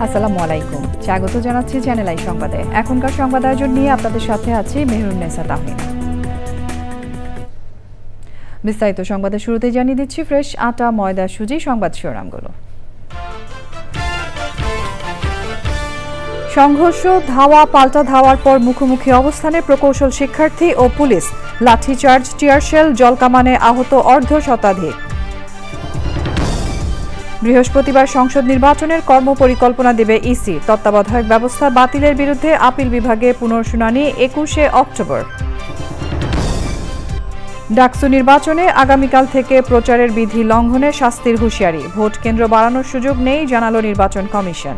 আসসালামু আলাইকুম, স্বাগত জানাচ্ছি চ্যানেল আই সংবাদে। এখনকার সংবাদ আয়োজন নিয়ে আপনাদের সাথে আছি মেহরুন্নেসা তাহমিনা। বিস্তারিত সংবাদের শুরুতে জানিয়ে দিচ্ছি ফ্রেশ আটা, ময়দা, সুজি সংবাদ শিরোনামগুলো। সংঘর্ষ, ধাওয়া পাল্টা ধাওয়ার পর মুখোমুখি অবস্থানে প্রকৌশল শিক্ষার্থী ও পুলিশ, লাঠিচার্জ, টিয়ারশেল, জলকামানে আহত অর্ধশতাধিক। বৃহস্পতিবার সংসদ নির্বাচনের কর্মপরিকল্পনা দেবে ইসি, তত্ত্বাবধায়ক ব্যবস্থা বাতিলের বিরুদ্ধে আপিল বিভাগে পুনর্শুনানি 21 অক্টোবর। ডাকসু নির্বাচনে আগামীকাল থেকে প্রচারের বিধি লঙ্ঘনে শাস্তির হুঁশিয়ারি, ভোট কেন্দ্র বাড়ানোর সুযোগ নেই জানালো নির্বাচন কমিশন।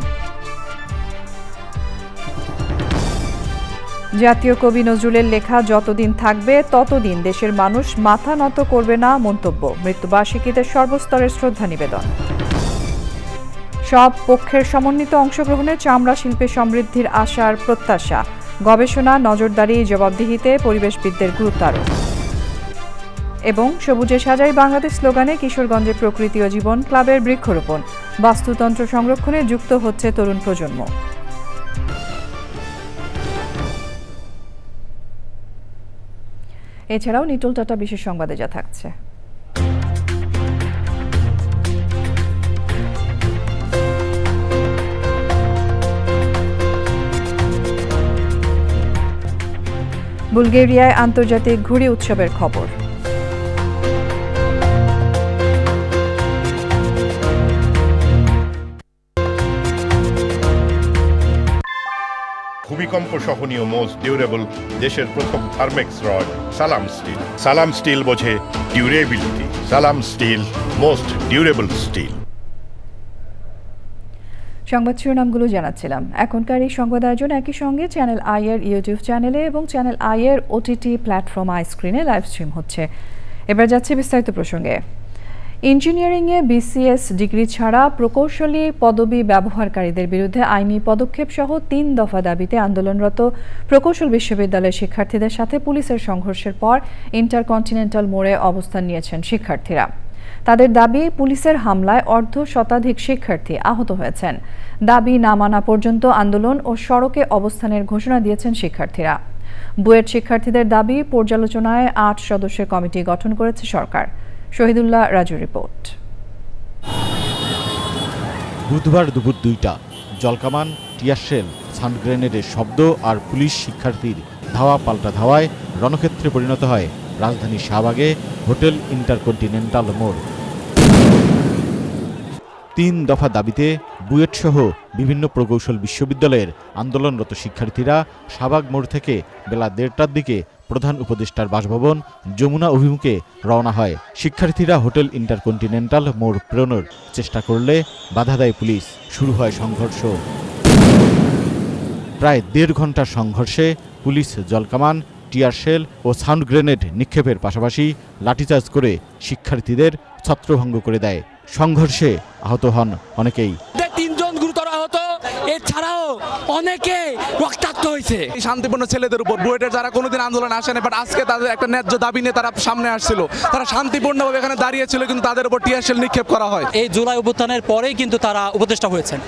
জাতীয় কবি নজরুলের লেখা যতদিন থাকবে ততদিন দেশের মানুষ মাথা নত করবে না মন্তব্য, মৃত্যুবার্ষিকীতে সর্বস্তরের শ্রদ্ধা নিবেদন। সব পক্ষের সমন্বিত অংশগ্রহণে চামড়া শিল্পে সমৃদ্ধির আশার প্রত্যাশা, গবেষণা, নজরদারি, জবাবদিহিতে পরিবেশবিদদের গুরুত্ব আরোপ। এবং সবুজে সাজাই বাংলাদেশ স্লোগানে কিশোরগঞ্জে প্রকৃতি ও জীবন ক্লাবের বৃক্ষরোপণ, বাস্তুতন্ত্র সংরক্ষণে যুক্ত হচ্ছে তরুণ প্রজন্ম। এছাড়াও নিটল টাটা বিশেষ সংবাদে যা থাকছে। বুলগেরিয়ায় আন্তর্জাতিক ঘুড়ি উৎসবের খবর। ভূমিকম্প সহনীয় মোস্ট ডিউরেবল দেশের প্রথম থার্মেক্স রড সালাম স্টিল। সালাম স্টিল বোঝে ডিউরেবিলিটি। সালাম স্টিল, মোস্ট ডিউরেবল স্টিল। সংবাদ শিরোনামগুলো জানাচ্ছিলাম। এখনকার এই সংবাদ আয়োজন একই সঙ্গে চ্যানেল আই এর ইউটিউব চ্যানেলে এবং চ্যানেল আই এর ওটিটি প্ল্যাটফর্ম আই স্ক্রিনে লাইভ স্ট্রিম হচ্ছে। এবার যাচ্ছে বিস্তারিত প্রসঙ্গে। ইঞ্জিনিয়ারিংয়ে বিসিএস ডিগ্রি ছাড়া প্রকৌশলী পদবি ব্যবহারকারীদের বিরুদ্ধে আইনি পদক্ষেপ সহ 3 দফা দাবিতে আন্দোলনরত প্রকৌশল বিশ্ববিদ্যালয়ের শিক্ষার্থীদের সাথে পুলিশের সংঘর্ষের পর ইন্টারকন্টিনেন্টাল মোড়ে অবস্থান নিয়েছেন শিক্ষার্থীরা। তাদের দাবি, পুলিশের হামলায় অর্ধশতাধিক শিক্ষার্থী আহত হয়েছেন। দাবি না মানা পর্যন্ত আন্দোলন ও সড়কে অবস্থানের ঘোষণা দিয়েছেন শিক্ষার্থীরা। বুয়েট শিক্ষার্থীদের দাবি, পর্যালোচনায় 8 সদস্যের কমিটি গঠন করেছে সরকার। শহীদুল্লাহ রাজু রিপোর্ট। বুধবার দুপুর 2টা জলকামান, টিয়ারশেল, সাউন্ড গ্রেনেডের শব্দ আর পুলিশ শিক্ষার্থীর ধাওয়া পাল্টা ধাওয়ায় রণক্ষেত্রে পরিণত হয় রাজধানীর শাহবাগে হোটেল ইন্টারকন্টিনেন্টাল মোড়। 3 দফা দাবিতে বুয়েট সহ বিভিন্ন প্রকৌশল বিশ্ববিদ্যালয়ের আন্দোলনরত শিক্ষার্থীরা শাহবাগ মোড় থেকে বেলা 1:30টার দিকে প্রধান উপদেষ্টার বাসভবন যমুনা অভিমুখে রওনা হয়। শিক্ষার্থীরা হোটেল ইন্টারকন্টিনেন্টাল মোড় পেরোনোর চেষ্টা করলে বাধা দেয় পুলিশ। শুরু হয় সংঘর্ষ। প্রায় 1.5 ঘন্টার সংঘর্ষে পুলিশ জলকামান, টিয়ারশেল ও সাউন্ড গ্রেনেড নিক্ষেপের পাশাপাশি লাঠিচার্জ করে শিক্ষার্থীদের ছত্রভঙ্গ করে দেয়। সংঘর্ষে আহত হন অনেকেই। 3 জন গুরুতর আহত, এছাড়াও অনেকে রক্তাক্ত হয়েছে। শান্তিপূর্ণ ছেলেদের উপর বুয়েটের যারা কোনোদিন আন্দোলন আসেনি, বাট আজকে তাদের একটা ন্যায্য দাবি নিয়ে তারা সামনে আসছিল। তারা শান্তিপূর্ণভাবে এখানে দাঁড়িয়েছিল, কিন্তু তাদের উপর টিয়ারশেল নিক্ষেপ করা হয়। এই জুলাই অভ্যুত্থানের পরেই কিন্তু তারা উপদেষ্টা হয়েছেন।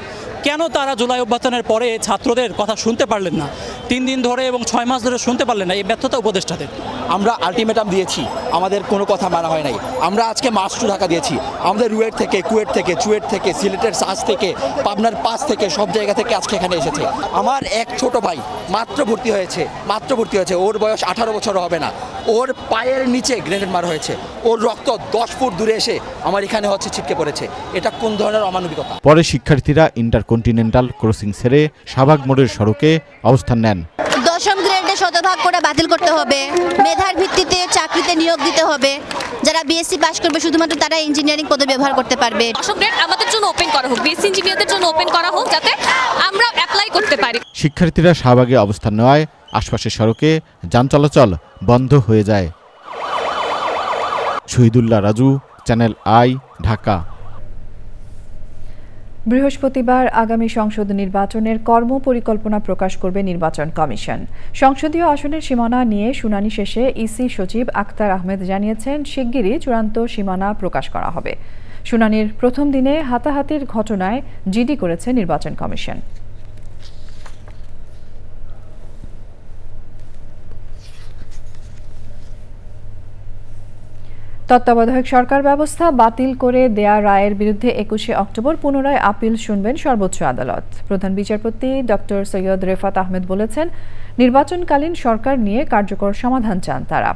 কেন তারা জুলাই অভ্যুত্থানের পরে ছাত্রদের কথা শুনতে পারলেন না? 3 দিন ধরে এবং 6 মাস ধরে শুনতে পারলেন না। এই ব্যর্থতা উপদেষ্টাদের। আমরা আলটিমেটাম দিয়েছি, আমাদের কোনো কথা মানা হয় নাই। আমরা আজকে মার্চ টু ঢাকা দিয়েছি। আমাদের রুয়েট থেকে, কুয়েট থেকে, চুয়েট থেকে, সিলেটের সাজ থেকে, পাবনার পাস থেকে, সব জায়গা থেকে আজকে এখানে এসেছে। আমার এক ছোট ভাই মাত্র ভর্তি হয়েছে। ওর বয়স 18 বছর হবে না। ওর পায়ের নিচে গ্রেনেড মারা হয়েছে। ওর রক্ত 10 ফুট দূরে এসে আমার এখানে ছিটকে পড়েছে। এটা কোন ধরনের অমানবিকতা? পরে শিক্ষার্থীরা ইন্টারকন্টিনেন্টাল ক্রসিং ছেড়ে শাহবাগ মোড়ের সড়কে অবস্থান নেন। 10ম গ্রেডে শতভাগ করে বাতিল করতে হবে, মেধার ভিত্তিতে চাকরিতে নিয়োগ দিতে হবে। যারা বিএসসি পাস করবে শুধুমাত্র তারা ইঞ্জিনিয়ারিং পদে ব্যবহার করতে পারবে। 10ম গ্রেড আমাদের জন্য ওপেন করা হোক, বিএসসি ইঞ্জিনিয়ারদের জন্য ওপেন করা হোক, যাতে আমরা অ্যাপ্লাই করতে পারি। শিক্ষার্থীরা শাহবাগে অবস্থান নেওয়ায় আশপাশের সড়কে যান চলাচল বন্ধ হয়ে যায়। Shahidullah Raju, channel I, Dhaka. বৃহস্পতিবার আগামী সংসদ নির্বাচনের কর্মপরিকল্পনা প্রকাশ করবে নির্বাচন কমিশন। সংসদীয় আসনের সীমানা নিয়ে শুনানি শেষে ইসি সচিব আক্তার আহমেদ জানিয়েছেন, শিগগিরই চূড়ান্ত সীমানা প্রকাশ করা হবে। শুনানির প্রথম দিনে হাতাহাতির ঘটনায় জিডি করেছে নির্বাচন কমিশন। তত্ত্বাবধায়ক সরকার ব্যবস্থা বাতিল করে দেয়া রায়ের বিরুদ্ধে ২১শে অক্টোবর পুনরায় আপিল শুনবেন সর্বোচ্চ আদালত। প্রধান বিচারপতি ডক্টর সৈয়দ রেফাত আহমেদ বলেছেন, নির্বাচনকালীন সরকার নিয়ে কার্যকর সমাধান চান তারা।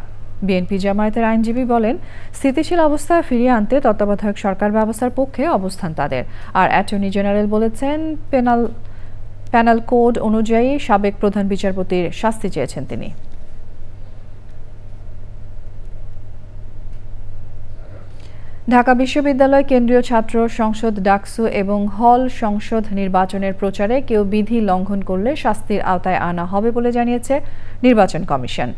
বিএনপি জামায়াতের আইনজীবী বলেন, স্থিতিশীল অবস্থা ফিরিয়ে আনতে তত্ত্বাবধায়ক সরকার ব্যবস্থার পক্ষে অবস্থান তাদের। আর অ্যাটর্নি জেনারেল বলেছেন, প্যানেল কোড অনুযায়ী সাবেক প্রধান বিচারপতির শাস্তি চেয়েছেন তিনি। ঢাকা বিশ্ববিদ্যালয় কেন্দ্রীয় ছাত্র সংসদ ডাকসু এবং হল সংসদ নির্বাচনের প্রচারে কেউ বিধি লঙ্ঘন করলে শাস্তির আওতায় আনা হবে বলে জানিয়েছে নির্বাচন কমিশন।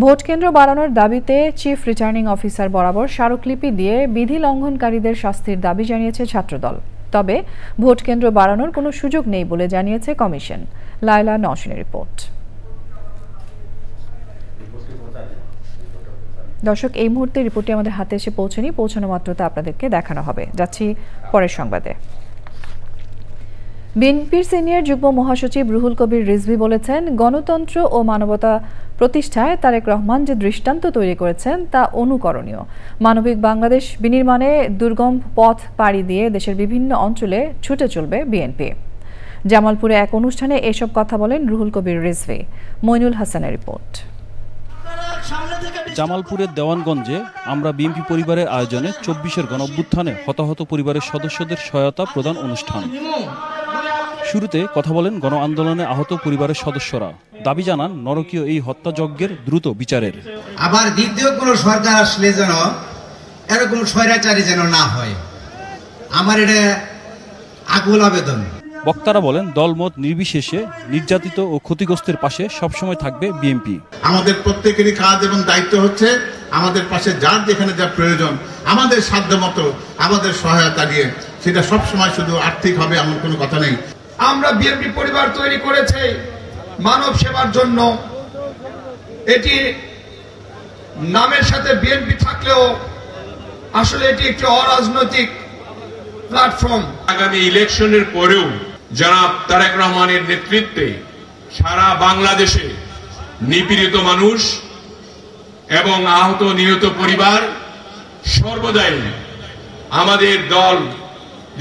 ভোট কেন্দ্র বাড়ানোর দাবিতে চিফ রিটার্নিং অফিসার বরাবর স্মারকলিপি দিয়ে বিধি লঙ্ঘনকারীদের শাস্তির দাবি জানিয়েছে ছাত্রদল। তবে ভোট কেন্দ্র বাড়ানোর কোনো সুযোগ নেই বলে জানিয়েছে কমিশন। লায়লা নওশিনের রিপোর্ট। দর্শক, এই মুহূর্তে রিপোর্টটি আমাদের হাতে এসে পৌঁছানো মাত্র তা আপনাদেরকে দেখানো হবে। যাচ্ছি পরের সংবাদে। বিএনপির সিনিয়র যুগ্ম মহাসচিব রুহুল কবির রিজভী বলেছেন, গণতন্ত্র ও মানবতা প্রতিষ্ঠায় তারেক রহমান যে দৃষ্টান্ত তৈরি করেছেন তা অনুকরণীয়। মানবিক বাংলাদেশ বিনির্মাণে দুর্গম পথ পাড়ি দিয়ে দেশের বিভিন্ন অঞ্চলে ছুটে চলবে বিএনপি। জামালপুরে এক অনুষ্ঠানে এসব কথা বলেন রুহুল কবির রিজভী। মইনুল হাসানের রিপোর্ট। জামালপুরের দেওয়ানগঞ্জে আমরা বিএনপি পরিবারের আয়োজনে ২৪-এর গণঅভ্যুত্থানে হতাহত পরিবারের সদস্যদের সহায়তা প্রদান অনুষ্ঠান। শুরুতে কথা বলেন গণ আন্দোলনে আহত পরিবারের সদস্যরা। দাবি জানান নরকীয় এই হত্যাযজ্ঞের দ্রুত বিচারের। আবার দ্বিতীয় কোন সরকার আসলে যেন এরকম স্বৈরাচারী যেন না হয়, আমার এটা আকুল আবেদন। বক্তারা বলেন, দলমত নির্বিশেষে নির্যাতিত ও ক্ষতিগ্রস্তের পাশে সবসময় থাকবে বিএনপি। আমাদের প্রত্যেকেরই কাজ এবং দায়িত্ব হচ্ছে আমাদের পাশে যার যেখানে যা প্রয়োজন আমাদের সাধ্যমতো আমাদের সহায়তা দিয়ে, সেটা সবসময় শুধু আর্থিক হবে এমন কোনো কথা নেই। আমরা বিএনপি পরিবার তৈরি করেছে মানব সেবার জন্য। এটি নামের সাথে বিএনপি থাকলেও আসলে এটি একটি অরাজনৈতিক প্ল্যাটফর্ম। আগামী ইলেকশনের পরেও জনাব তারেক রহমানের নেতৃত্বে সারা বাংলাদেশে নিপীড়িত মানুষ এবং আহত নিহত পরিবার সর্বদাই আমাদের দল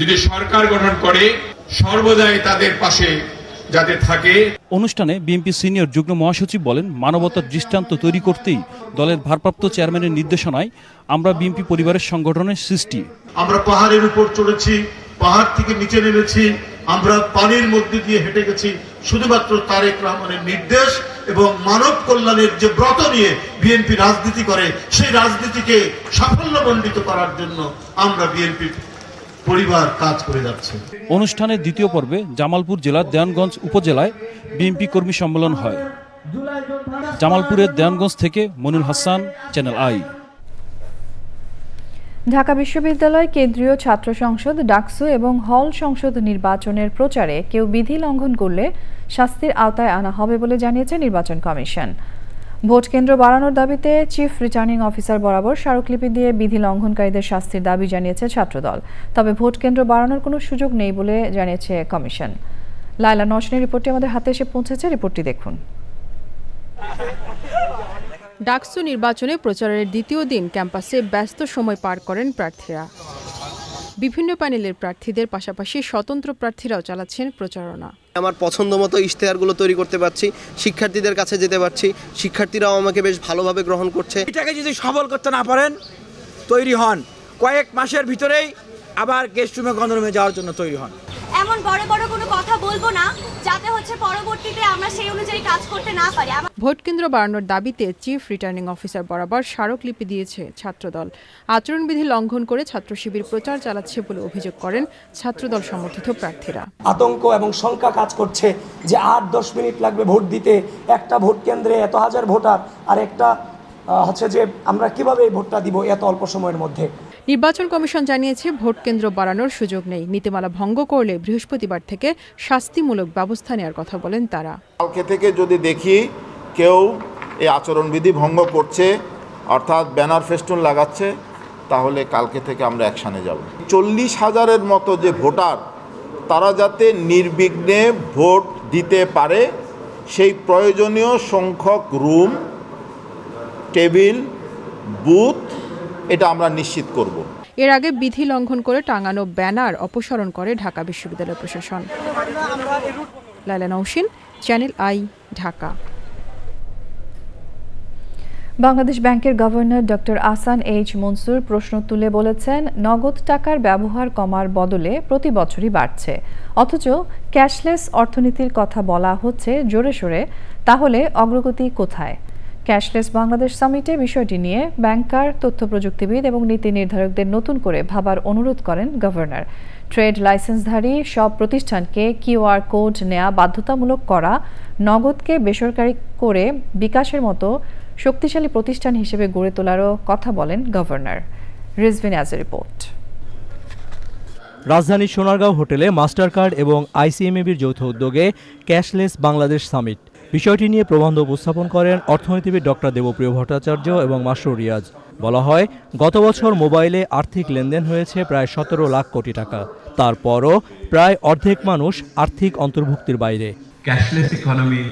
যদি সরকার গঠন করে সর্বদাই তাদের পাশে যাতে থাকে। অনুষ্ঠানে বিএনপি সিনিয়র যুগ্ম মহাসচিব বলেন, মানবতার দৃষ্টান্ত তৈরি করতেই দলের ভারপ্রাপ্ত চেয়ারম্যানের নির্দেশনায় আমরা বিএনপি পরিবারের সংগঠনের সৃষ্টি। আমরা পাহাড়ের উপর চলেছি, পাহাড় থেকে নিচে নেমেছি, আমরা পানির মধ্যে দিয়ে হেঁটে গেছি, শুধুমাত্র তারেক রহমানের নির্দেশ এবং মানব কল্যাণের যে ব্রত নিয়ে বিএনপি রাজনীতি করে সেই রাজনীতিকে সাফল্যমণ্ডিত করার জন্য আমরা বিএনপি পরিবার কাজ করে যাচ্ছে। অনুষ্ঠানের দ্বিতীয় পর্বে জামালপুর জেলার দেওয়ানগঞ্জ উপজেলায় বিএনপি কর্মী সম্মেলন হয়। জামালপুরের দেওয়ানগঞ্জ থেকে মনিরুল হাসান, চ্যানেল আই। ঢাকা বিশ্ববিদ্যালয় কেন্দ্রীয় ছাত্র সংসদ ডাকসু এবং হল সংসদ নির্বাচনের প্রচারে কেউ বিধি লঙ্ঘন করলে শাস্তির আওতায় আনা হবে বলে জানিয়েছে নির্বাচন কমিশন। ভোট কেন্দ্র বাড়ানোর দাবিতে চিফ রিটার্নিং অফিসার বরাবর স্মারকলিপি দিয়ে বিধি লঙ্ঘনকারীদের শাস্তির দাবি জানিয়েছে ছাত্রদল। তবে ভোট কেন্দ্র বাড়ানোর কোনো সুযোগ নেই বলে জানিয়েছে কমিশন। লায়লা নওশিনের রিপোর্টটি আমাদের হাতে এসে পৌঁছেছে, রিপোর্টটি দেখুন। ডাকসু নির্বাচনে প্রচারের দ্বিতীয় দিন ক্যাম্পাসে ব্যস্ত সময় পার করেন প্রার্থীরা। বিভিন্ন প্যানেলের প্রার্থীদের পাশাপাশি স্বতন্ত্র প্রার্থীরাও চালাচ্ছেন প্রচারণা। আমার পছন্দ মতো ইশতেহারগুলো তৈরি করতে পারছি, শিক্ষার্থীদের কাছে যেতে পারছি, শিক্ষার্থীরাও আমাকে বেশ ভালোভাবে গ্রহণ করছে। এটাকে যদি সফল করতে না পারেন, তৈরি হন কয়েক মাসের ভিতরেই আবার গেস্ট রুমে গণরুমে যাওয়ার জন্য তৈরি হন। এমন বড় বড় কোনো কথা বলবো না যাতে হচ্ছে পরবর্তীতে আমরা সেই অনুযায়ী কাজ করতে না পারি। ভোট কেন্দ্র বাড়ানোর দাবিতে চিফ রিটার্নিং অফিসার বরাবর স্মারকলিপি দিয়েছে ছাত্রদল। আচরণবিধি লঙ্ঘন করে ছাত্র শিবির প্রচার চালাচ্ছে বলে অভিযোগ করেন ছাত্রদল সমর্থিত প্রার্থীরা। আতঙ্ক এবং শঙ্কা কাজ করছে যে ৮-১০ মিনিট লাগবে ভোট দিতে, একটা ভোট কেন্দ্রে এত হাজার ভোটার, আর একটা হচ্ছে যে আমরা কিভাবে এই ভোটটা দিব এত অল্প সময়ের মধ্যে। নির্বাচন কমিশন জানিয়েছে ভোট কেন্দ্র বাড়ানোর সুযোগ নেই। নীতিমালা ভঙ্গ করলে বৃহস্পতিবার থেকে শাস্তিমূলক ব্যবস্থা নেওয়ার কথা বলেন তারা। কালকে থেকে যদি দেখি কেউ এই আচরণবিধি ভঙ্গ করছে, অর্থাৎ ব্যানার ফেস্টুন লাগাচ্ছে, তাহলে কালকে থেকে আমরা অ্যাকশানে যাব। 40,000-এর মতো যে ভোটার, তারা যাতে নির্বিঘ্নে ভোট দিতে পারে সেই প্রয়োজনীয় সংখ্যক রুম, টেবিল, বুথ এটা আমরা নিশ্চিত করব। এর আগে বিধি লঙ্ঘন করে টাঙানো ব্যানার অপসারণ করে ঢাকা বিশ্ববিদ্যালয় প্রশাসন। Laila Naushin, Channel I, Dhaka. বাংলাদেশ ব্যাংকের governor doctor Ahsan H Mansur প্রশ্ন তুলে বলেছেন, নগদ টাকার ব্যবহার কমার বদলে প্রতি বছরই বাড়ছে, অথচ ক্যাশলেস অর্থনীতির কথা বলা হচ্ছে জোরে সোরে। তাহলে অগ্রগতি কোথায়? ক্যাশলেস বাংলাদেশ সামিটে বিষয়টি নিয়ে ব্যাংকার, তথ্য প্রযুক্তিবিদ এবং নীতি নির্ধারকদের নতুন করে ভাবার অনুরোধ করেন গভর্নর। ট্রেড লাইসেন্সধারী সব প্রতিষ্ঠানকে কিউআর কোড নেওয়া বাধ্যতামূলক করা, নগদকে বেসরকারি করে বিকাশের মতো শক্তিশালী প্রতিষ্ঠান হিসেবে গড়ে তোলারও কথা বলেন গভর্নর। রিজভিন আজ রিপোর্ট। রাজধানীর সোনারগাঁও হোটেলে মাস্টার কার্ড এবং আইসিএমএবির যৌথ উদ্যোগে ক্যাশলেস বাংলাদেশ সামিট। বিষয়টি নিয়ে প্রবন্ধ উপস্থাপন করেন অর্থনীতিবিদ ডক্টর দেবপ্রিয় ভট্টাচার্য এবং মাসরুর রিয়াজ। বলা হয়, গত বছর মোবাইলে আর্থিক লেনদেন হয়েছে প্রায় 17 লাখ কোটি টাকা। তারপরও প্রায় অর্ধেক মানুষ আর্থিক অন্তর্ভুক্তির বাইরে। ক্যাশলেস ইকোনমি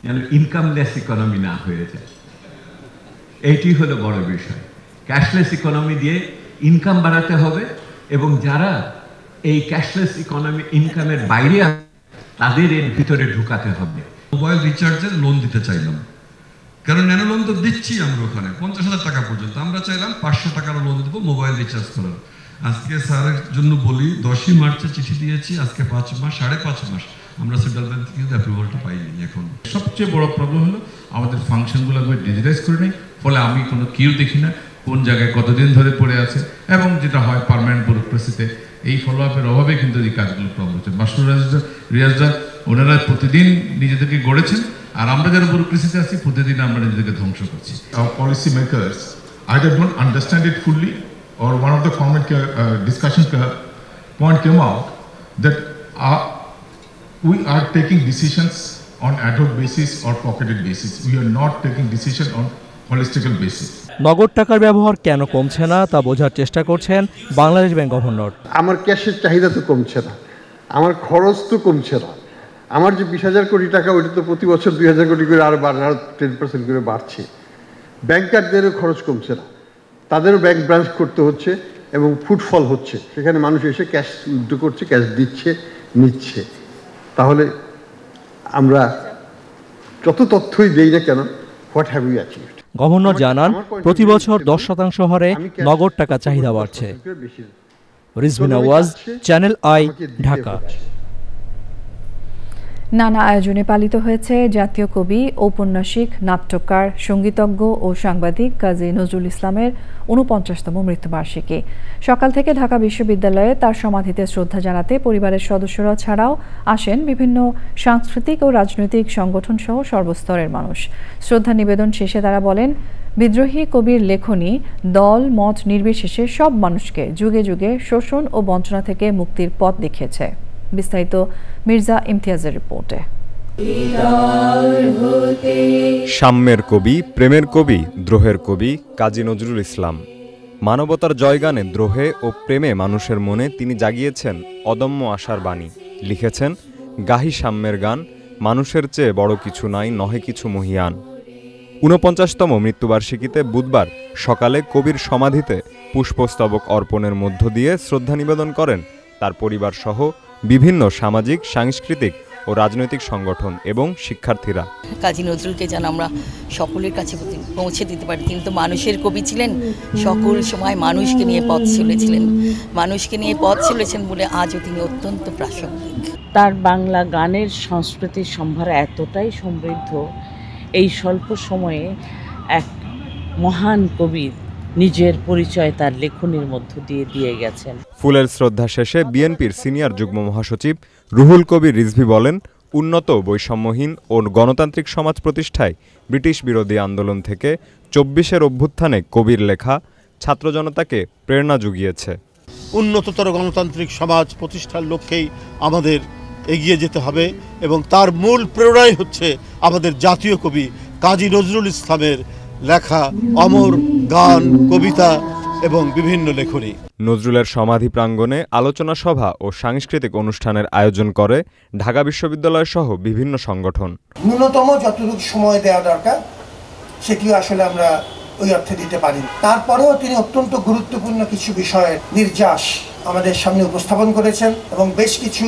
যেন ইনকামলেস ইকোনমি না হয়ে যায়, এইটি হলো বড় বিষয়। ক্যাশলেস ইকোনমি দিয়ে ইনকাম বাড়াতে হবে এবং যারা এই ক্যাশলেস ইকোনমি ইনকামের বাইরে তাদের এর ভিতরে ঢুকাতে হবে। মোবাইল রিচার্জের লোন দিতে চাইলাম, কারণ ন্যানো লোন তো দিচ্ছি আমরা, ওখানে 50,000 টাকা পর্যন্ত। আমরা চাইলাম 500 টাকার লোন দেবো মোবাইল রিচার্জ করার। আজকে স্যারের জন্য বলি, 10ই মার্চে চিঠি দিয়েছি, আজকে 5 মাস, 5.5 মাস আমরা সেন্ট্রাল ব্যাংক থেকে অ্যাপ্রুভালটা পাইনি। এখন সবচেয়ে বড় প্রবলেম হলো আমাদের ফাংশনগুলো আমরা ডিজিটাইজ করে নেই, ফলে আমি কোনো কিউ দেখি না কোন জায়গায় কতদিন ধরে পড়ে আছে, এবং যেটা হয় পার্মানেন্ট ব্যুরোক্রেসিতে এই ফলো আপের অভাবে কিন্তু এই কাজগুলো প্রবলেম হচ্ছে। মাসরুর রিয়াজরা ওনারা প্রতিদিন নিজেদেরকে গড়েছেন, আর আমরা যারা ব্যুরোক্রেসিতে আছি প্রতিদিন আমরা নিজেদেরকে ধ্বংস করছি। Our policy makers either don't understand it fully, or one of the comment discussion point came out that we are taking decisions on ad hoc basis or pocketed basis. We are not taking decision on holistical basis. নগদ টাকার ব্যবহার কেন কমছে না তা বোঝার চেষ্টা করছেন বাংলাদেশ ব্যাংক গভর্নর। আমার ক্যাশের চাহিদা তো কমছে না, আমার খরচ তো কমছে না। আমার যে 20,000 কোটি টাকা, ওইটা তো প্রতি বছর 2,000 কোটি করে আরো 10% করে বাড়ছে। ব্যাংকারদেরও খরচ কমছে না, তাদেরও ব্যাংক ব্রাঞ্চ করতে হচ্ছে এবং ফুটফল হচ্ছে, সেখানে মানুষ এসে ক্যাশ উইথড্র করছে, ক্যাশ দিচ্ছে, নিচ্ছে। তাহলে আমরা যত তথ্যই দেই না কেন, what have you achieved? Governor জানান, প্রতি বছর 10% হারে নগদ টাকা চাহিদা বাড়ছে। রিজভিন আওয়াজ, চ্যানেল আই, ঢাকা। নানা আয়োজনে পালিত হয়েছে জাতীয় কবি, ঔপন্যাসিক, নাট্যকার, সঙ্গীতজ্ঞ ও সাংবাদিক কাজী নজরুল ইসলামের 49তম মৃত্যুবার্ষিকী। সকাল থেকে ঢাকা বিশ্ববিদ্যালয়ে তার সমাধিতে শ্রদ্ধা জানাতে পরিবারের সদস্যরা ছাড়াও আসেন বিভিন্ন সাংস্কৃতিক ও রাজনৈতিক সংগঠন সহ সর্বস্তরের মানুষ। শ্রদ্ধা নিবেদন শেষে তারা বলেন, বিদ্রোহী কবির লেখনী দল মত নির্বিশেষে সব মানুষকে যুগে যুগে শোষণ ও বঞ্চনা থেকে মুক্তির পথ দেখিয়েছে। বিস্তারিত মির্জা ইমতিয়াজের রিপোর্টে। সাম্যের কবি, প্রেমের কবি, দ্রোহের কবি কাজী নজরুল ইসলাম। মানবতার জয়গানে দ্রোহে ও প্রেমে মানুষের মনে তিনি জাগিয়েছেন অদম্য আশার বাণী। লিখেছেন, গাহি সাম্যের গান, মানুষের চেয়ে বড় কিছু নাই, নহে কিছু মহিয়ান। 49তম মৃত্যুবার্ষিকীতে বুধবার সকালে কবির সমাধিতে পুষ্পস্তবক অর্পণের মধ্য দিয়ে শ্রদ্ধা নিবেদন করেন তার পরিবার সহ বিভিন্ন সামাজিক, সাংস্কৃতিক ও রাজনৈতিক সংগঠন এবং শিক্ষার্থীরা। কাজী নজরুলকে যেন আমরা সকলের কাছে পৌঁছে দিতে পারি। তিনি তো মানুষের কবি ছিলেন, সকল সময় মানুষকে নিয়ে পথ চলেছেন বলে আজও তিনি অত্যন্ত প্রাসঙ্গিক। তার বাংলা গানের সংস্কৃতির সম্ভার এতটাই সমৃদ্ধ, এই স্বল্প সময়ে এক মহান কবির নিজের পরিচয় তার লেখনীর মধ্য দিয়ে গেছেন। ফুলের শ্রদ্ধা শেষে বিএনপির সিনিয়র যুগ্ম মহাসচিব রুহুল কবির রিজভী বলেন, উন্নত, বৈষম্যহীন ও গণতান্ত্রিক সমাজ প্রতিষ্ঠায় ব্রিটিশ বিরোধী আন্দোলন থেকে 24-এর অভ্যুত্থানে কবির লেখা ছাত্র জনতাকে প্রেরণা জুগিয়েছে। উন্নততর গণতান্ত্রিক সমাজ প্রতিষ্ঠার লক্ষ্যেই আমাদের এগিয়ে যেতে হবে এবং তার মূল প্রেরণাই হচ্ছে আমাদের জাতীয় কবি কাজী নজরুল ইসলামের লেখা অমর গান, কবিতা এবং বিভিন্ন লেখনী। নজরুলের সমাধি প্রাঙ্গণে আলোচনা সভা ও সাংস্কৃতিক অনুষ্ঠানের আয়োজন করে ঢাকা বিশ্ববিদ্যালয় সহ বিভিন্ন সংগঠন। ন্যূনতম যতটুকু সময় দেওয়া দরকার সেটিও আসলে আমরা ওই অর্থে দিতে পারি। তারপরেও তিনি অত্যন্ত গুরুত্বপূর্ণ কিছু বিষয়ের নির্যাস আমাদের সামনে উপস্থাপন করেছেন এবং বেশ কিছু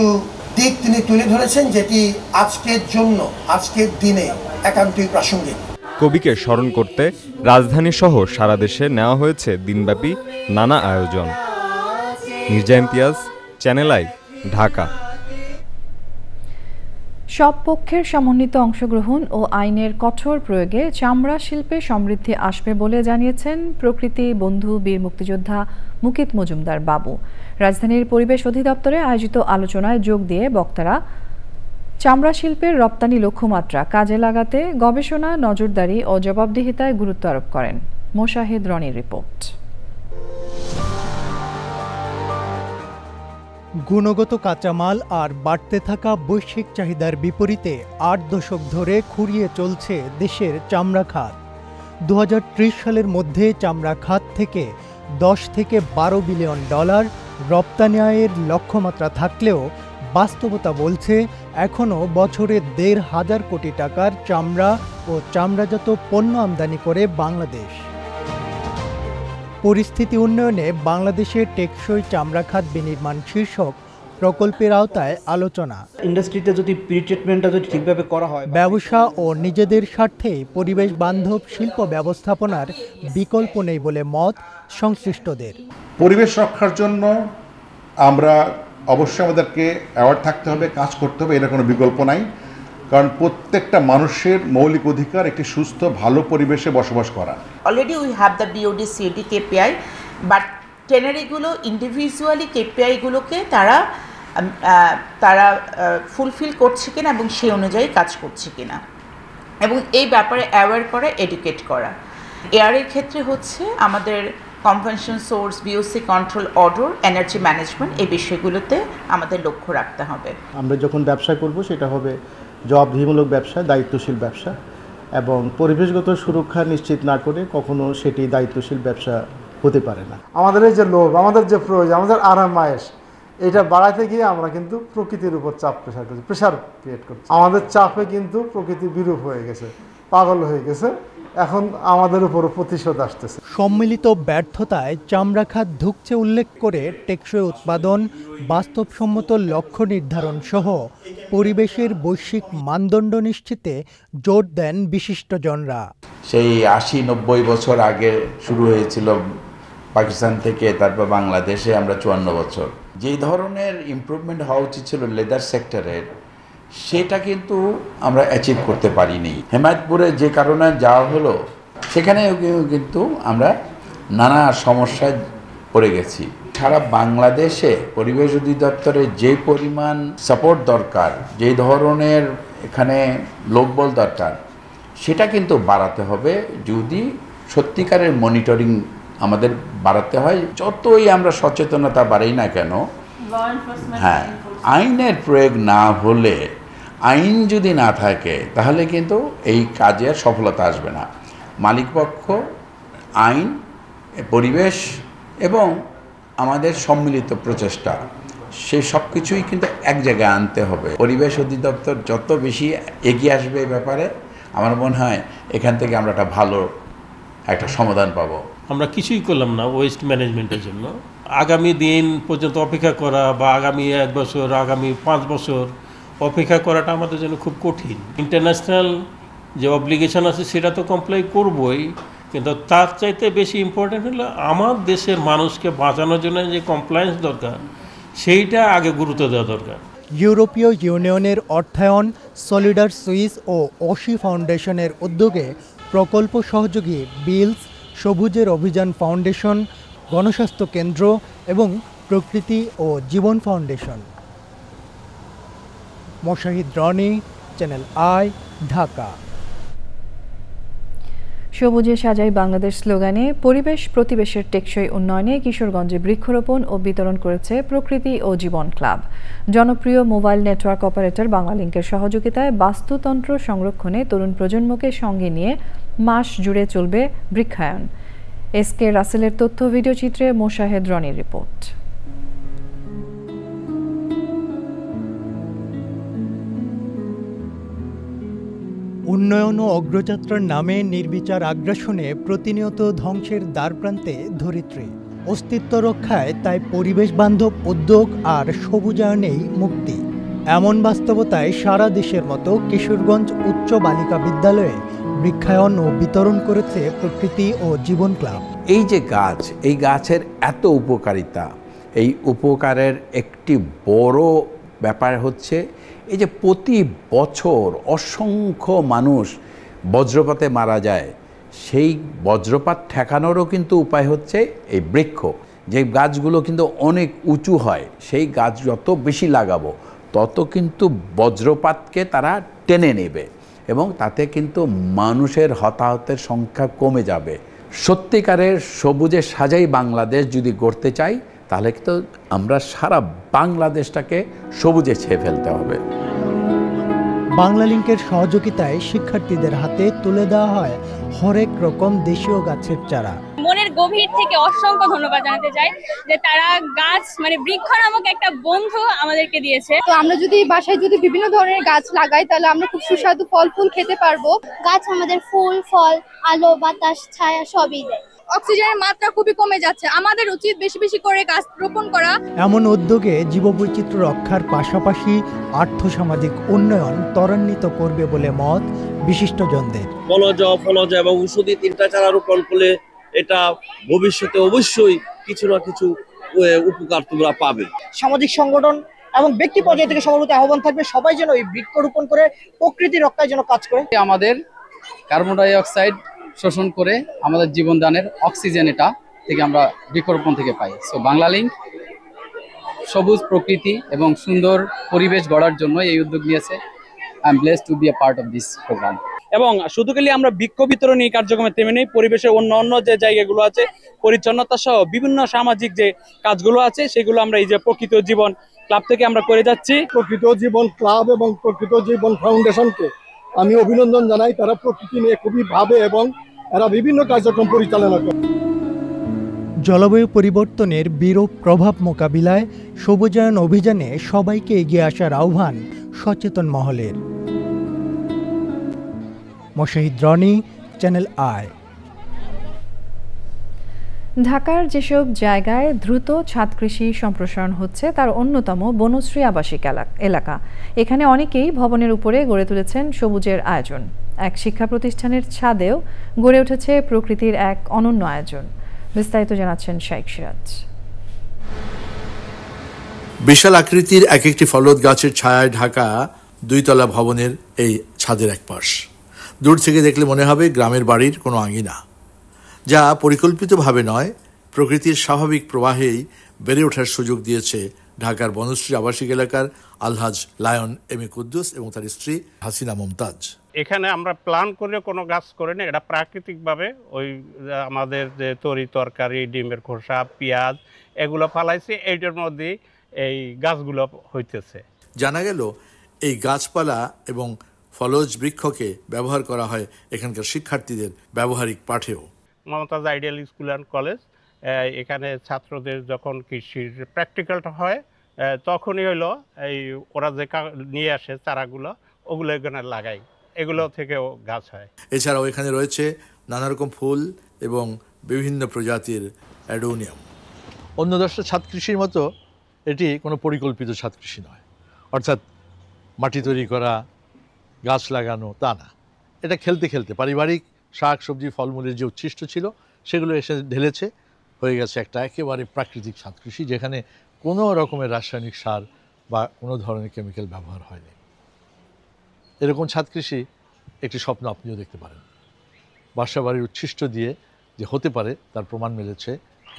দিক তিনি তুলে ধরেছেন যেটি আজকের জন্য, আজকের দিনে একান্তই প্রাসঙ্গিক। কবিকে স্মরণ করতে রাজধানী সহ সারা দেশে নেওয়া হয়েছে দিনব্যাপী নানা আয়োজন। Mirza Imtiaz, channel I, Dhaka. সব পক্ষের সমন্বিত অংশগ্রহণ ও আইনের কঠোর প্রয়োগে চামড়া শিল্পে সমৃদ্ধি আসবে বলে জানিয়েছেন প্রকৃতি বন্ধু বীর মুক্তিযোদ্ধা মুকিত মজুমদার বাবু। রাজধানীর পরিবেশ অধিদপ্তরে আয়োজিত আলোচনায় যোগ দিয়ে বক্তারা চামড়া শিল্পের রপ্তানি লক্ষ্যমাত্রা কাজে লাগাতে গবেষণা, নজরদারি ও জবাবদিহিতায় গুরুত্ব আরোপ করেন। মোশাহিদ রনির রিপোর্ট। গুণগত কাঁচামাল আর বাড়তে থাকা বৈশ্বিক চাহিদার বিপরীতে ৮ দশক ধরে খুঁড়িয়ে চলছে দেশের চামড়া খাত। ২০৩০ সালের মধ্যে চামড়া খাত থেকে ১০ থেকে ১২ বিলিয়ন ডলার রপ্তানি আয়ের লক্ষ্যমাত্রা থাকলেও বাস্তবতা বলছে এখনও বছরে ১৫০০ কোটি টাকার চামড়া ও চামড়াজাত পণ্য আমদানি করে বাংলাদেশ। পরিস্থিতি উন্নয়নে বাংলাদেশের টেকসই চামড়া খাত বিনির্মাণ শীর্ষক প্রকল্পের আওতায় আলোচনা। ইন্ডাস্ট্রিতে যদি প্রি-ট্রিটমেন্টটা যদি ঠিকভাবে করা হয়, ব্যবসা ও নিজেদের স্বার্থে পরিবেশ বান্ধব শিল্প ব্যবস্থাপনার বিকল্প নেই বলে মত সংশ্লিষ্টদের। পরিবেশ রক্ষার জন্য আমরা অবশ্যই আমাদেরকে অ্যাওয়ার্ড থাকতে হবে, কাজ করতে হবে, এর কোনো বিকল্প নাই। কারণ প্রত্যেকটা মানুষের মৌলিক অধিকার একটি সুস্থ ভালো পরিবেশে বসবাস করা। Already we have the DOD COD KPI, but টেনারিগুলো ইন্ডিভিজুয়ালি কেপিআইগুলোকে তারা ফুলফিল করছে কিনা এবং সেই অনুযায়ী কাজ করছে কিনা, এবং এই ব্যাপারে অ্যাওয়্যার করা, এডুকেট করা। এয়ারের ক্ষেত্রে হচ্ছে আমাদের convention source, BOC control order, energy management, এই বিষয়গুলোতে আমাদের লক্ষ্য রাখতে হবে। আমরা যখন ব্যবসা করব সেটা হবে জবাবদিহিমূলক ব্যবসা, দায়িত্বশীল ব্যবসা, এবং পরিবেশগত সুরক্ষা নিশ্চিত না করে কখনো সেটি দায়িত্বশীল ব্যবসা হতে পারে না। আমাদের এই যে লোভ, আমাদের যে প্রয়োজন, আমাদের আরামায়েশ, এটা বাড়াতে গিয়ে আমরা কিন্তু প্রকৃতির উপর প্রেশার ক্রিয়েট করছি। আমাদের চাপে কিন্তু প্রকৃতি বিরূপ হয়ে গেছে, পাগল হয়ে গেছে, এখন আমাদের উপর প্রতিশোধ আসতেছে। সম্মিলিত ব্যর্থতায় চামড়া খাত ধুঁকছে উল্লেখ করে টেকসই উৎপাদন, বাস্তবসম্মত লক্ষ্য নির্ধারণ সহ পরিবেশের বৈশ্বিক মানদণ্ড নিশ্চিতে জোর দেন বিশিষ্টজনরা। সেই ৮০-৯০ বছর আগে শুরু হয়েছিল পাকিস্তান থেকে, তারপর বাংলাদেশে আমরা ৫৪ বছর। যেই ধরনের ইমপ্রুভমেন্ট হওয়া উচিত ছিল লেদার সেক্টরের, সেটা কিন্তু আমরা অ্যাচিভ করতে পারিনি। হেমায়তপুরে যে কারণে যাওয়া হলো, সেখানে কিন্তু আমরা নানা সমস্যায় পড়ে গেছি। সারা বাংলাদেশে পরিবেশ অধিদপ্তরের যে পরিমাণ সাপোর্ট দরকার, যে ধরনের এখানে লোকবল দরকার, সেটা কিন্তু বাড়াতে হবে। যদি সত্যিকারের মনিটরিং আমাদের বাড়াতে হয়, যতই আমরা সচেতনতা বাড়াই না কেন, হ্যাঁ, আইনের প্রয়োগ না হলে, আইন যদি না থাকে, তাহলে কিন্তু এই কাজের সফলতা আসবে না। মালিকপক্ষ, আইন, পরিবেশ এবং আমাদের সম্মিলিত প্রচেষ্টা, সেই সব কিছুই কিন্তু এক জায়গায় আনতে হবে। পরিবেশ অধিদপ্তর যত বেশি এগিয়ে আসবে এই ব্যাপারে, আমার মনে হয় এখান থেকে আমরা একটা ভালো একটা সমাধান পাবো। আমরা কিছুই করলাম না ওয়েস্ট ম্যানেজমেন্টের জন্য। আগামী দিন পর্যন্ত অপেক্ষা করা বা আগামী 1 বছর, আগামী 5 বছর অপেক্ষা করাটা আমাদের জন্য খুব কঠিন। ইন্টারন্যাশনাল যে অব্লিগেশন আছে সেটা তো কমপ্লাই করবই, কিন্তু তার চাইতে বেশি ইম্পর্টেন্ট হলো আমার দেশের মানুষকে বাঁচানোর জন্য যে কমপ্লায়েন্স দরকার, সেইটা আগে গুরুত্ব দেওয়া দরকার। ইউরোপীয় ইউনিয়নের অর্থায়ন, সলিডার সুইস ও অসি ফাউন্ডেশনের উদ্যোগে প্রকল্প সহযোগী বিলস, সবুজের অভিযান ফাউন্ডেশন, গণস্বাস্থ্য কেন্দ্র এবং প্রকৃতি ও জীবন foundation. Moshahid Roni, channel I, Dhaka. সবুজে সাজাই বাংলাদেশ স্লোগানে পরিবেশ প্রতিবেশের টেকসই উন্নয়নে কিশোরগঞ্জে বৃক্ষরোপণ ও বিতরণ করেছে প্রকৃতি ও জীবন ক্লাব। জনপ্রিয় মোবাইল নেটওয়ার্ক অপারেটর বাংলালিংকের সহযোগিতায় বাস্তুতন্ত্র সংরক্ষণে তরুণ প্রজন্মকে সঙ্গে নিয়ে মাস জুড়ে চলবে বৃক্ষায়ন। এসকে রাসেলের তথ্য ভিডিওচিত্রে মোশাহেদ রনির রিপোর্ট। উন্নয়ন ও অগ্রযাত্রার নামে নির্বিচার আগ্রাসনে প্রতিনিয়ত ধ্বংসের দ্বারপ্রান্তে ধরিত্রী। অস্তিত্ব রক্ষায় তাই পরিবেশ বান্ধব উদ্যোগ আর সবুজায়নেই মুক্তি। এমন বাস্তবতায় সারা দেশের মতো কিশোরগঞ্জ উচ্চ বালিকা বিদ্যালয়ে বৃক্ষায়ন ও বিতরণ করেছে প্রকৃতি ও জীবন ক্লাব। এই যে গাছ, এই গাছের এত উপকারিতা, এই উপকারের একটি বড় ব্যাপার হচ্ছে এই যে প্রতি বছর অসংখ্য মানুষ বজ্রপাতে মারা যায়, সেই বজ্রপাত ঠেকানোরও কিন্তু উপায় হচ্ছে এই বৃক্ষ। যে গাছগুলো কিন্তু অনেক উঁচু হয়, সেই গাছ যত বেশি লাগাবো তত কিন্তু বজ্রপাতকে তারা টেনে নেবে এবং তাতে কিন্তু মানুষের হতাহতের সংখ্যা কমে যাবে। সত্যিকারের সবুজে সাজাই বাংলাদেশ যদি গড়তে চাই তাহলে কিন্তু আমরা সারা বাংলাদেশটাকে সবুজে ছেয়ে ফেলতে হবে। বাংলালিংকের সহযোগিতায় শিক্ষার্থীদের হাতে তুলে দেওয়া হয় হরেক রকম দেশীয় গাছের চারা। মনের গভীর থেকে অসংখ্য ধন্যবাদ জানাতে চাই যে তারা গাছ বৃক্ষ নামক একটা বন্ধু আমাদেরকে দিয়েছে। তো আমরা যদি বাসায় বিভিন্ন ধরনের গাছ লাগাই তাহলে আমরা খুব সুস্বাদু ফল ফুল খেতে পারবো। গাছ আমাদের ফুল ফল আলো বাতাস ছায়া সবই দেয়। অক্সিজেনের মাত্রা খুবই কমে যাচ্ছে, আমাদের উচিত বেশি বেশি করে গাছ রোপণ করা। এমন উদ্যোগে জীববৈচিত্র্য রক্ষার পাশাপাশি আর্থসামাজিক উন্নয়ন ত্বরান্বিত করবে বলে মত বিশিষ্টজনদের। ফলজ এবং ঔষধি তিনটা চারা রোপণ করলে এটা ভবিষ্যতে অবশ্যই কিছু না কিছু উপকার তোমরা পাবে। সামাজিক সংগঠন এবং ব্যক্তি পর্যায় থেকে সবার প্রতি আহ্বান থাকবে সবাই যেন এই বৃক্ষরোপণ করে প্রকৃতি রক্ষায় যেন কাজ করে। আমাদের কার্বন ডাই অক্সাইড শোষণ করে আমাদের জীবনদানের অক্সিজেন এটা থেকে আমরা বৃক্ষরোপণ থেকে পাই। সো বাংলালিংক সবুজ প্রকৃতি এবং সুন্দর পরিবেশ গড়ার জন্য এই উদ্যোগ নিয়েছে। I am blessed to be a part of this program. এবং শুধু খালি আমরা বৃক্ষ বিতরণী কার্যক্রমে তেমনি পরিবেশের অন্য যে জায়গাগুলো আছে পরিচ্ছন্নতা সহ বিভিন্ন সামাজিক যে কাজগুলো আছে সেগুলো আমরা এই যে প্রকৃত জীবন ক্লাব থেকে আমরা করে যাচ্ছি। প্রকৃত জীবন ক্লাব এবং প্রকৃত জীবন ফাউন্ডেশনকে আমি অভিনন্দন জানাই। তারা প্রকৃতি নিয়ে খুবই ভাবে এবং এরা বিভিন্ন কার্যক্রম পরিচালনা করে। জলবায়ু পরিবর্তনের বিরূপ প্রভাব মোকাবিলায় সবুজায়ন অভিযানে সবাইকে এগিয়ে আসার আহ্বান সচেতন মহলের। Moshahid Roni, channel I. ঢাকার যেসব জায়গায় দ্রুত ছাদ কৃষি সম্প্রসারণ হচ্ছে তার অন্যতম বনশ্রী আবাসিক এলাকা। এখানে অনেকেই ভবনের উপরে গড়ে তুলেছেন সবুজের আয়োজন। এক শিক্ষা প্রতিষ্ঠানের ছাদেও গড়ে উঠেছে প্রকৃতির এক অনন্য আয়োজন। বিস্তারিত জানাচ্ছেন শাইখ সিরাজ। বিশাল আকৃতির এক একটি ফলদ গাছের ছায়ায় ঢাকা দুইতলা ভবনের এই ছাদের এক পাশ। দূর থেকে দেখলে মনে হবে গ্রামের বাড়ির কোনো আঙিনা, যা পরিকল্পিতভাবে নয়, প্রকৃতির স্বাভাবিক প্রবাহেই বেড়ে ওঠার সুযোগ দিয়েছে ঢাকার বনশ্রী আবাসিক এলাকার আলহাজ লায়ন এম এ কুদ্দুস এবং তার স্ত্রী হাসিনা মুমতাজ। এখানে আমরা প্ল্যান করে কোনো গাছ করে না, এটা প্রাকৃতিকভাবে ওই আমাদের যে তরি তরকারি, ডিমের খোসা, পেঁয়াজ এগুলো ফালাইছে, এইটার মধ্যেই এই গাছগুলো হইতেছে। জানা গেল এই গাছপালা এবং ফলজ বৃক্ষকে ব্যবহার করা হয় এখানকার শিক্ষার্থীদের ব্যবহারিক পাঠেও। Momtaz Ideal School and College, এখানে ছাত্রদের যখন কৃষির প্র্যাকটিক্যালটা হয় তখনই হলো এই ওরা যে নিয়ে আসে চারাগুলো ওগুলো এখানে লাগাই, এগুলো থেকেও গাছ হয়। এছাড়াও এখানে রয়েছে নানা রকম ফুল এবং বিভিন্ন প্রজাতির অ্যাডোনিয়াম। অন্য দেশের ছাদ কৃষির মতো এটি কোনো পরিকল্পিত ছাদ কৃষি নয়, অর্থাৎ মাটি তৈরি করা, গাছ লাগানো তা না। এটা খেলতে খেলতে পারিবারিক শাক সবজি ফলমূলের যে উচ্ছিষ্ট ছিল সেগুলো এসে ঢেলেছে, হয়ে গেছে একটা একেবারে প্রাকৃতিক ছাদ কৃষি, যেখানে কোনো রকমের রাসায়নিক সার বা কোনো ধরনের কেমিক্যাল ব্যবহার হয়নি। এরকম ছাদ কৃষি একটি স্বপ্ন আপনিও দেখতে পারেন। বাসাবাড়ির উচ্ছিষ্ট দিয়ে যে হতে পারে তার প্রমাণ মিলেছে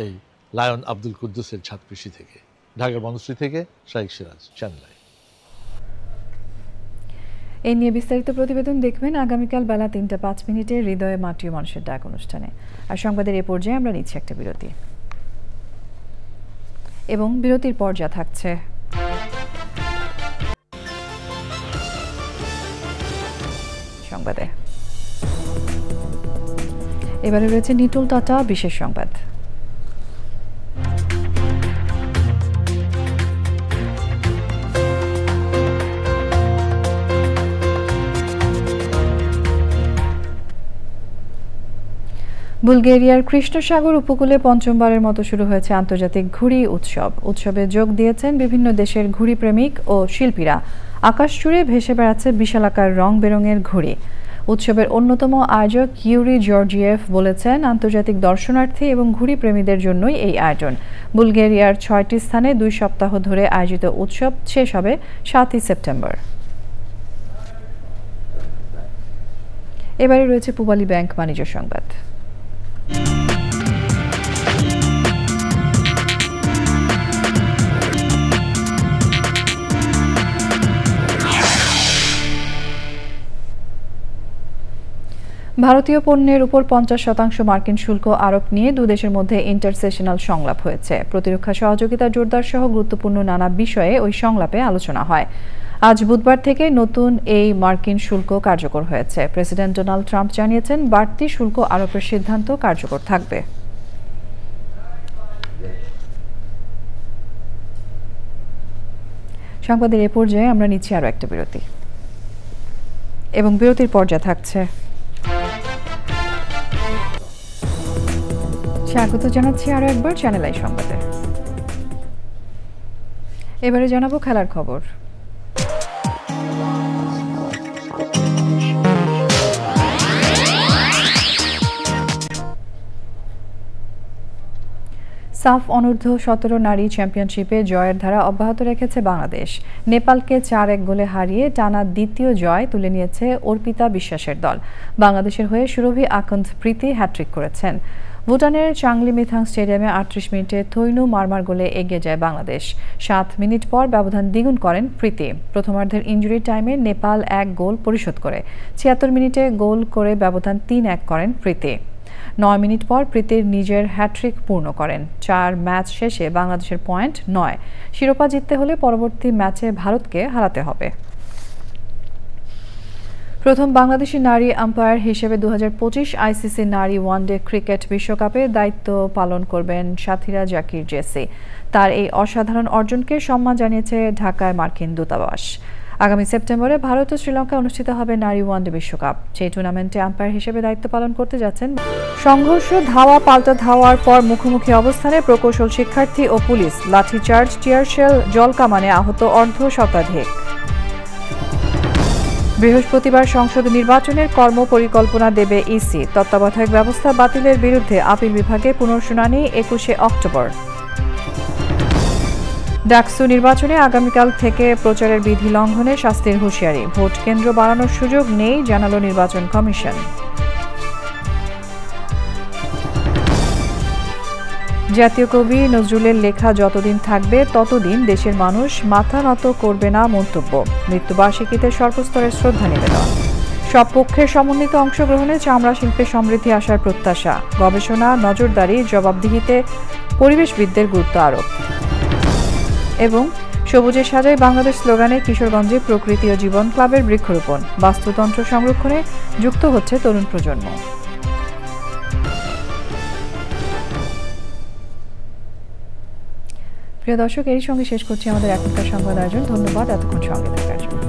এই লায়ন আব্দুল কুদ্দুসের ছাদ কৃষি থেকে। ঢাকার বনশ্রী থেকে শাইখ সিরাজ, চ্যানেল আই। এই নিয়ে বিস্তারিত প্রতিবেদন দেখবেন আগামীকাল বেলা ৩:০৫ হৃদয়ে মাটি ও মানুষের ডাক অনুষ্ঠানে। আর সংবাদের এ পর্যায়ে আমরা নিচ্ছি একটা বিরতি, এবং বিরতির পর যা থাকছে: সংবাদে এবারে রয়েছে নিটুল টাটা বিশেষ সংবাদ। বুলগেরিয়ার কৃষ্ণসাগর উপকূলে পঞ্চমবারের মতো শুরু হয়েছে আন্তর্জাতিক ঘুড়ি উৎসব। উৎসবে যোগ দিয়েছেন বিভিন্ন দেশের ঘুড়ি প্রেমিক ও শিল্পীরা। আকাশ জুড়ে ভেসে বেড়াচ্ছে বিশালাকার রং বেরঙের ঘুড়ি। উৎসবের অন্যতম আয়োজক ইউরি জর্জিয়েভ বলেছেন, আন্তর্জাতিক দর্শনার্থী এবং ঘুড়ি প্রেমীদের জন্যই এই আয়োজন। বুলগেরিয়ার ৬টি স্থানে ২ সপ্তাহ ধরে আয়োজিত উৎসব শেষ হবে ৭ই সেপ্টেম্বর। এবারে রয়েছে পূবালী ব্যাংক বাণিজ্য সংবাদ। ভারতীয় পণ্যের উপর ৫০% মার্কিন শুল্ক আরোপ নিয়ে দুদেশের মধ্যে ইন্টারসেশনাল সংলাপ হয়েছে। প্রতিরক্ষা সহযোগিতা জোরদার সহ গুরুত্বপূর্ণ নানা বিষয়ে ওই সংলাপে আলোচনা হয়। আজ বুধবার থেকে নতুন এই মার্কিন শুল্ক কার্যকর হয়েছে। প্রেসিডেন্ট ডোনাল্ড ট্রাম্প জানিয়েছেন, বাড়তি শুল্ক আরোপের সিদ্ধান্ত কার্যকর থাকবে। সংবাদের এ পর্যায়ে আমরা নিচ্ছি আরও একটা বিরতি, এবং বিরতির পর যা থাকছে: স্বাগত জানাচ্ছি আরও একবার চ্যানেল আই সংবাদে। এবারে জানাবো খেলার খবর। সাফ অনূর্ধ্ব 17 নারী চ্যাম্পিয়নশিপে জয়ের ধারা অব্যাহত রেখেছে বাংলাদেশ। নেপালকে ৪-১ গোলে হারিয়ে টানা দ্বিতীয় জয় তুলে নিয়েছে অর্পিতা বিশ্বাসের দল। বাংলাদেশের হয়ে সুরভি আকন্দ প্রীতি হ্যাট্রিক করেছেন। ভুটানের চাংলি মিথাং স্টেডিয়ামে ৩৮ মিনিটে থৈনু মারমার গোলে এগিয়ে যায় বাংলাদেশ। ৭ মিনিট পর ব্যবধান দ্বিগুণ করেন প্রীতি। প্রথমার্ধের ইনজুরি টাইমে নেপাল ১ গোল পরিশোধ করে। ৭৬ মিনিটে গোল করে ব্যবধান ৩-১ করেন প্রীতি। ৯ মিনিট পর প্রীতির নিজের হ্যাট্রিক পূর্ণ করেন। ৪ ম্যাচ শেষে বাংলাদেশের পয়েন্ট ৯। শিরোপা জিততে হলে পরবর্তী ম্যাচে ভারতকে হারাতে হবে। প্রথম বাংলাদেশি নারী আম্পায়ার হিসেবে ২০২৫ আইসিসি নারী ওয়ানডে ক্রিকেট বিশ্বকাপে দায়িত্ব পালন করবেন সাথীরা জাকির জেসি। তার এই অসাধারণ অর্জনকে সম্মান জানিয়েছে ঢাকায় মার্কিন দূতাবাস। আগামী সেপ্টেম্বরে ভারত ও শ্রীলঙ্কায় অনুষ্ঠিত হবে নারী ওয়ানডে বিশ্বকাপ। সেই টুর্নামেন্টে আম্পায়ার হিসেবে দায়িত্ব পালন করতে যাচ্ছেন। সংঘর্ষ, ধাওয়া পাল্টা ধাওয়ার পর মুখোমুখি অবস্থানে প্রকৌশল শিক্ষার্থী ও পুলিশ, লাঠিচার্জ, টিয়ারশেল, জলকামানে আহত অর্ধশতাধিক। বৃহস্পতিবার সংসদ নির্বাচনের কর্মপরিকল্পনা দেবে ইসি। তত্ত্বাবধায়ক ব্যবস্থা বাতিলের বিরুদ্ধে আপিল বিভাগে পুনর্শুনানি ২১শে অক্টোবর। ডাকসু নির্বাচনে আগামীকাল থেকে প্রচারের বিধি লঙ্ঘনে শাস্তির হুঁশিয়ারি। ভোট কেন্দ্র বাড়ানোর সুযোগ নেই, জানালো নির্বাচন কমিশন। জাতীয় কবি নজরুলের লেখা যতদিন থাকবে ততদিন দেশের মানুষ মাথা নত করবে না মন্তব্য। মৃত্যুবার্ষিকীতে সর্বস্তরের শ্রদ্ধা নিবেদন। সব পক্ষের সমন্বিত অংশগ্রহণে চামড়া শিল্পে সমৃদ্ধি আসার প্রত্যাশা। গবেষণা, নজরদারি, জবাবদিহিতে পরিবেশবিদদের গুরুত্ব আরোপ। এবং সবুজের সাজায় বাংলাদেশ স্লোগানে কিশোরগঞ্জে প্রকৃতি ও জীবন ক্লাবের বৃক্ষরোপণ। বাস্তুতন্ত্র সংরক্ষণে যুক্ত হচ্ছে তরুণ প্রজন্ম। প্রিয় দর্শক, এরই সঙ্গে শেষ করছি আমাদের এখনকার সংবাদ আয়োজন। ধন্যবাদ এতক্ষণ সঙ্গে থাকার জন্য।